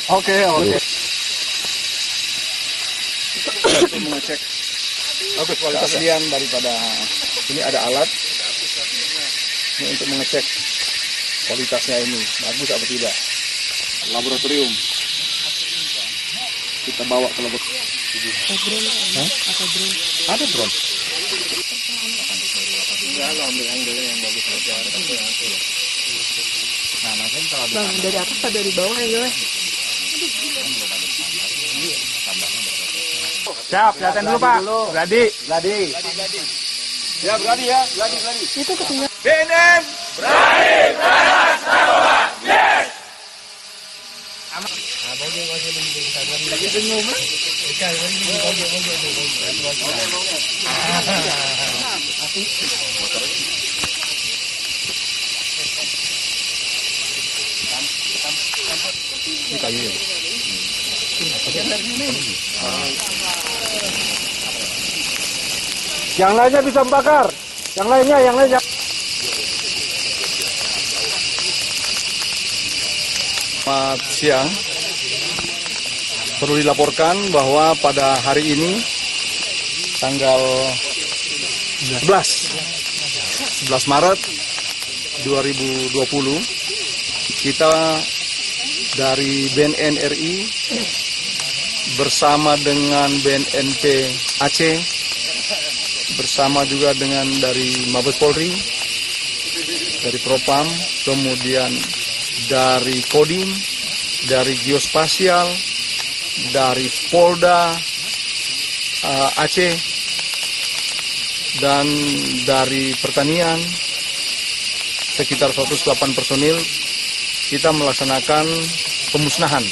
Oke. Untuk mengecek keaslian daripada ini ada alat ini untuk mengecek kualitasnya ini bagus atau tidak. Laboratorium kita bawa ke laboratorium. Ada drone. Ambil angle yang bagus aja. Nah, nanti kalau Bang, dari atas atau dari bawah ya, gue? Siap, latihan dulu Pak. Gladi. Ya, berani ya. Gladi. Itu ketinggalan. BNN. Ini kayu ya. Yang lainnya bisa membakar. Yang lainnya. Selamat siang. Perlu dilaporkan bahwa pada hari ini tanggal 11 Maret 2020 kita dari BNN RI bersama dengan BNNP Aceh bersama juga dengan dari Mabes Polri, dari Propam, kemudian dari Kodim, dari Geospasial, dari Polda Aceh, dan dari Pertanian, sekitar 108 personil, kita melaksanakan pemusnahan